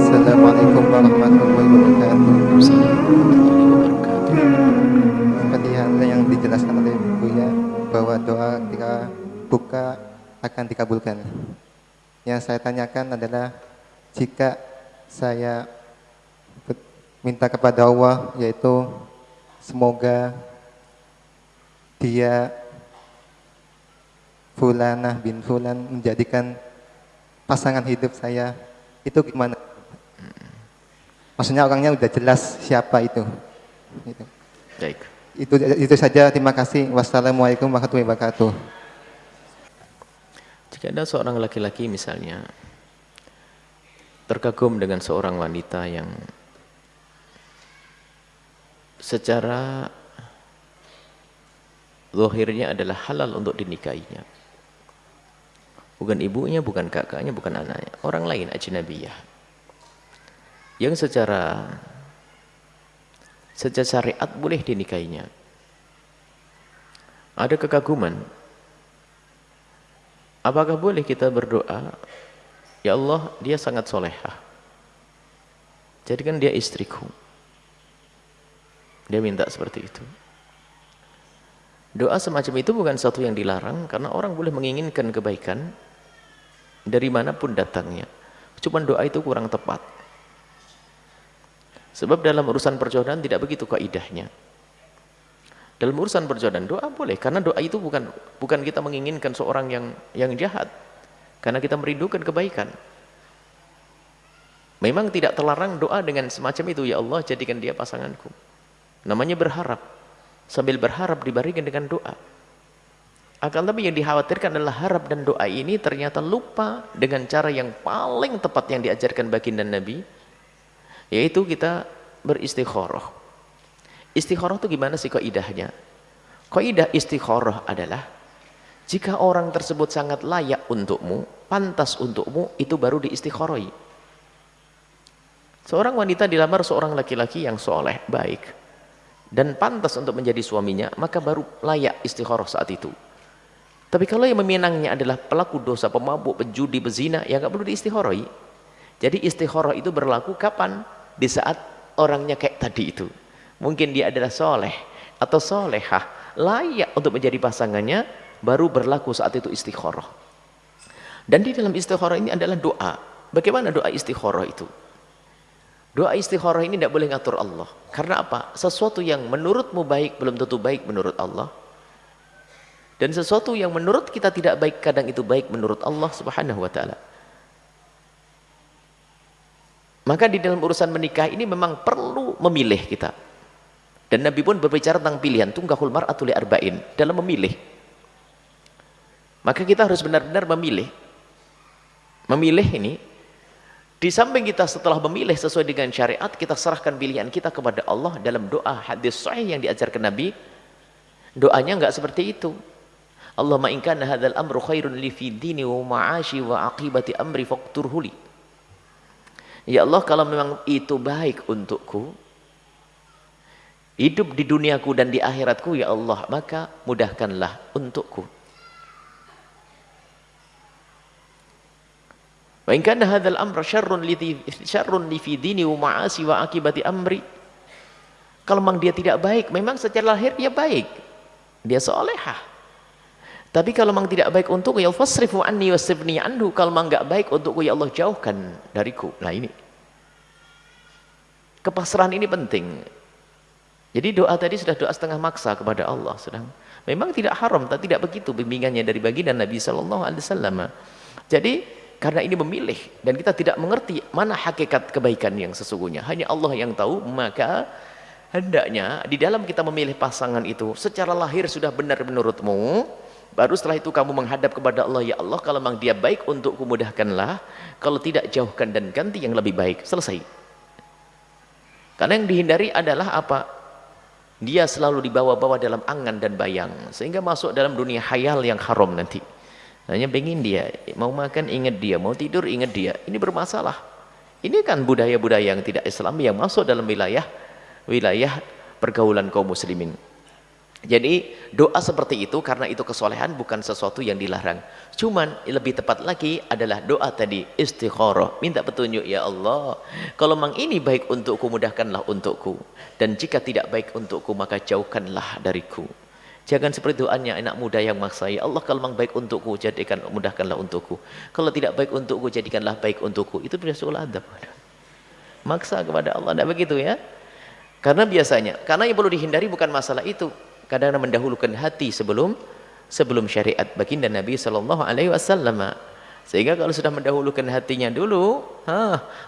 Assalamualaikum warahmatullahi wabarakatuh. Seperti halnya yang dijelaskan oleh Buya bahwa doa ketika buka akan dikabulkan. Yang saya tanyakan adalah jika saya minta kepada Allah, yaitu semoga dia Fulanah bin Fulan menjadikan pasangan hidup saya, itu gimana? Maksudnya orangnya udah jelas siapa itu. Gitu. Baik. Itu saja, terima kasih. Wassalamualaikum warahmatullahi wabarakatuh. Jika ada seorang laki-laki misalnya terkagum dengan seorang wanita yang secara zahirnya adalah halal untuk dinikahinya, bukan ibunya, bukan kakaknya, bukan anaknya, orang lain, ajnabiyah, yang secara syariat boleh dinikahinya, ada kekaguman, apakah boleh kita berdoa, ya Allah, dia sangat solehah, jadikan dia istriku? Dia minta seperti itu. Doa semacam itu bukan satu yang dilarang, karena orang boleh menginginkan kebaikan dari manapun datangnya. Cuma doa itu kurang tepat. Sebab dalam urusan perjodohan tidak begitu kaidahnya. Dalam urusan perjodohan doa boleh, karena doa itu bukan kita menginginkan seorang yang jahat, karena kita merindukan kebaikan. Memang tidak terlarang doa dengan semacam itu, ya Allah jadikan dia pasanganku. Namanya berharap, sambil berharap dibaringkan dengan doa. Akan tapi yang dikhawatirkan adalah harap dan doa ini ternyata lupa dengan cara yang paling tepat yang diajarkan baginda Nabi, yaitu kita beristikharah. Istikharah itu gimana sih kaidahnya? Kaidah istikharah adalah jika orang tersebut sangat layak untukmu, pantas untukmu, itu baru diistikharahi. Seorang wanita dilamar seorang laki-laki yang soleh, baik, dan pantas untuk menjadi suaminya, maka baru layak istikharah saat itu. Tapi kalau yang meminangnya adalah pelaku dosa, pemabuk, penjudi, pezina, ya nggak perlu diistikharahi. Jadi istikharah itu berlaku kapan? Di saat orangnya kayak tadi itu. Mungkin dia adalah soleh atau solehah, layak untuk menjadi pasangannya, baru berlaku saat itu istikharah. Dan di dalam istikharah ini adalah doa. Bagaimana doa istikharah itu? Doa istikharah ini tidak boleh ngatur Allah. Karena apa? Sesuatu yang menurutmu baik belum tentu baik menurut Allah. Dan sesuatu yang menurut kita tidak baik kadang itu baik menurut Allah Subhanahu wa taala. Maka di dalam urusan menikah ini memang perlu memilih kita. Dan Nabi pun berbicara tentang pilihan, tungkahul mar'atu li arba'in, dalam memilih. Maka kita harus benar-benar memilih. Memilih ini, di samping kita setelah memilih sesuai dengan syariat, kita serahkan pilihan kita kepada Allah dalam doa hadis sahih yang diajarkan Nabi. Doanya enggak seperti itu. Allahumma in kana hadzal amru khairun li fi dini wa ma'ashi wa aqibati amri faqturhu li. Ya Allah, kalau memang itu baik untukku, hidup di duniaku dan di akhiratku, ya Allah, maka mudahkanlah untukku. Wa in kana hadzal amra syarrun li fi dini wa ma'asi wa akibati amri. Kalau memang dia tidak baik, memang secara lahir dia baik, dia solehah. Tapi kalau memang tidak baik untukku, ya Allah fasrifu anni wasrifni anhu. Kalau memang enggak baik untukku, ya Allah jauhkan dariku. Nah ini kepasrahan ini penting. Jadi doa tadi sudah doa setengah maksa kepada Allah, sedang memang tidak haram, tapi tidak begitu bimbingannya dari baginda Nabi sallallahu alaihi wasallam. Jadi karena ini memilih dan kita tidak mengerti mana hakikat kebaikan yang sesungguhnya, hanya Allah yang tahu, maka hendaknya di dalam kita memilih pasangan itu secara lahir sudah benar menurutmu, baru setelah itu kamu menghadap kepada Allah, ya Allah kalau memang dia baik untukku mudahkanlah, kalau tidak jauhkan dan ganti yang lebih baik. Selesai. Karena yang dihindari adalah apa? Dia selalu dibawa-bawa dalam angan dan bayang, sehingga masuk dalam dunia khayal yang haram nanti. Hanya pengen dia, mau makan ingat dia, mau tidur ingat dia. Ini bermasalah. Ini kan budaya-budaya yang tidak Islam yang masuk dalam wilayah pergaulan kaum muslimin. Jadi doa seperti itu karena itu kesolehan bukan sesuatu yang dilarang. Cuman lebih tepat lagi adalah doa tadi istikharah, minta petunjuk ya Allah. Kalau memang ini baik untukku mudahkanlah untukku, dan jika tidak baik untukku maka jauhkanlah dariku. Jangan seperti doanya anak muda yang maksa, ya Allah kalau memang baik untukku jadikan mudahkanlah untukku. Kalau tidak baik untukku jadikanlah baik untukku. Itu bersul adab. Maksa kepada Allah, tidak begitu ya. Karena biasanya, karena yang perlu dihindari bukan masalah itu. Kadang-kadang mendahulukan hati sebelum syariat baginda Nabi sallallahu alaihi wasallam. Sehingga kalau sudah mendahulukan hatinya dulu,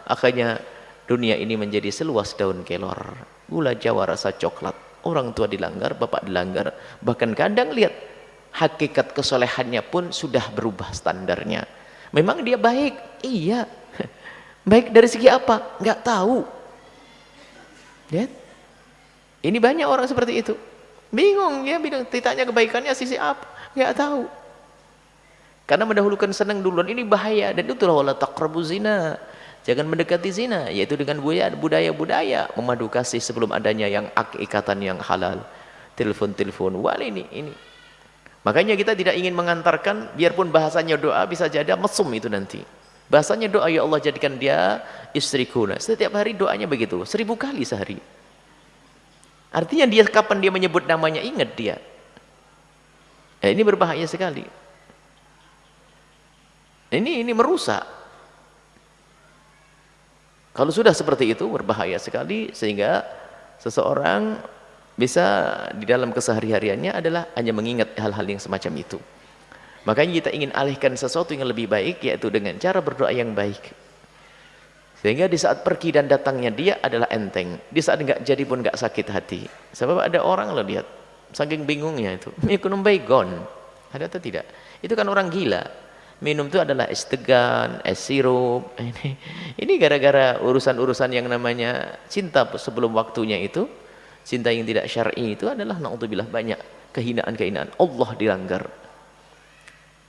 akhirnya dunia ini menjadi seluas daun kelor. Gula Jawa rasa coklat. Orang tua dilanggar, bapak dilanggar. Bahkan kadang lihat hakikat kesolehannya pun sudah berubah standarnya. Memang dia baik, iya. Baik dari segi apa? Nggak tahu. Lihat. Ini banyak orang seperti itu. Bingung, ya bingung. Ditanya kebaikannya sisi apa? Nggak tahu. Karena mendahulukan senang duluan, ini bahaya. Dan itulah wala taqrabu zina. Jangan mendekati zina, yaitu dengan budaya-budaya memadu kasih sebelum adanya yang ikatan yang halal. Telepon-telepon, wal ini. Makanya kita tidak ingin mengantarkan, biarpun bahasanya doa bisa jadi mesum itu nanti. Bahasanya doa, ya Allah jadikan dia istriku. Nah, setiap hari doanya begitu, 1000 kali sehari. Artinya dia kapan dia menyebut namanya ingat dia. Ini berbahaya sekali. Ini merusak. Kalau sudah seperti itu berbahaya sekali, sehingga seseorang bisa di dalam kesehari-hariannya adalah hanya mengingat hal-hal yang semacam itu. Makanya kita ingin alihkan sesuatu yang lebih baik, yaitu dengan cara berdoa yang baik. Sehingga di saat pergi dan datangnya dia adalah enteng. Di saat enggak jadi pun enggak sakit hati. Sebab ada orang lo lihat, saking bingungnya itu, minum baygon. Ada atau tidak? Itu kan orang gila. Minum itu adalah es tegan, es sirup. Ini gara-gara urusan-urusan yang namanya cinta sebelum waktunya itu. Cinta yang tidak syar'i itu adalah naudzubillah banyak kehinaan-kehinaan. Allah dilanggar.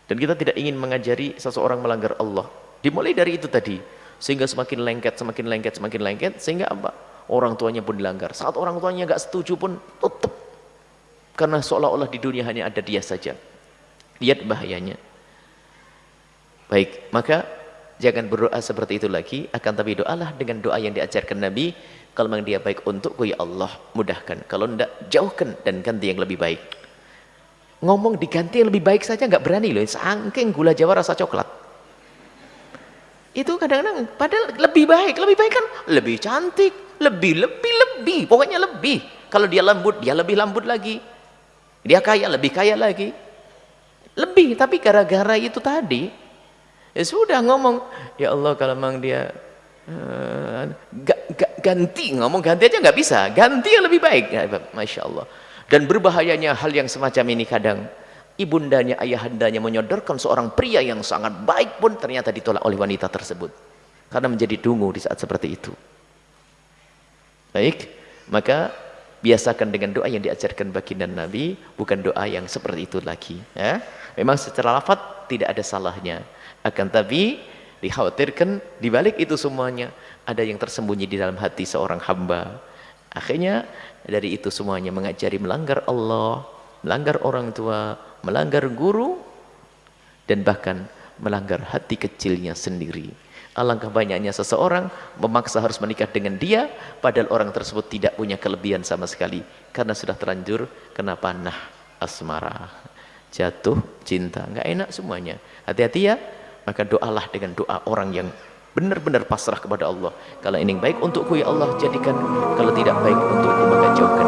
Dan kita tidak ingin mengajari seseorang melanggar Allah. Dimulai dari itu tadi. Sehingga semakin lengket, sehingga apa? Orang tuanya pun dilanggar. Saat orang tuanya nggak setuju pun tutup. Karena seolah-olah di dunia hanya ada dia saja. Lihat bahayanya. Baik, maka jangan berdoa seperti itu lagi, akan tapi doalah dengan doa yang diajarkan Nabi. Kalau memang dia baik untukku, ya Allah mudahkan. Kalau tidak, jauhkan dan ganti yang lebih baik. Ngomong diganti yang lebih baik saja nggak berani loh. Saking gula Jawa rasa coklat. Itu kadang-kadang padahal lebih baik kan lebih cantik, lebih, pokoknya lebih. Kalau dia lembut, dia lebih lembut lagi. Dia kaya, lebih kaya lagi. Lebih, tapi gara-gara itu tadi, ya sudah ngomong, ya Allah kalau memang dia ganti, ngomong ganti aja nggak bisa, ganti yang lebih baik. Ya, Masya Allah. Dan berbahayanya hal yang semacam ini kadang. Ibundanya, ayahandanya menyodorkan seorang pria yang sangat baik pun ternyata ditolak oleh wanita tersebut karena menjadi dungu di saat seperti itu. Baik, maka biasakan dengan doa yang diajarkan baginda Nabi, bukan doa yang seperti itu lagi ya. Memang secara lafaz tidak ada salahnya, akan tapi dikhawatirkan di balik itu semuanya ada yang tersembunyi di dalam hati seorang hamba. Akhirnya dari itu semuanya mengajari melanggar Allah, melanggar orang tua, melanggar guru, dan bahkan melanggar hati kecilnya sendiri. Alangkah banyaknya seseorang memaksa harus menikah dengan dia, padahal orang tersebut tidak punya kelebihan sama sekali, karena sudah terlanjur kena panah asmara, jatuh cinta, nggak enak semuanya. Hati-hati ya, maka doalah dengan doa orang yang benar-benar pasrah kepada Allah. Kalau ini baik untukku ya Allah jadikan, kalau tidak baik untukku maka jauhkan.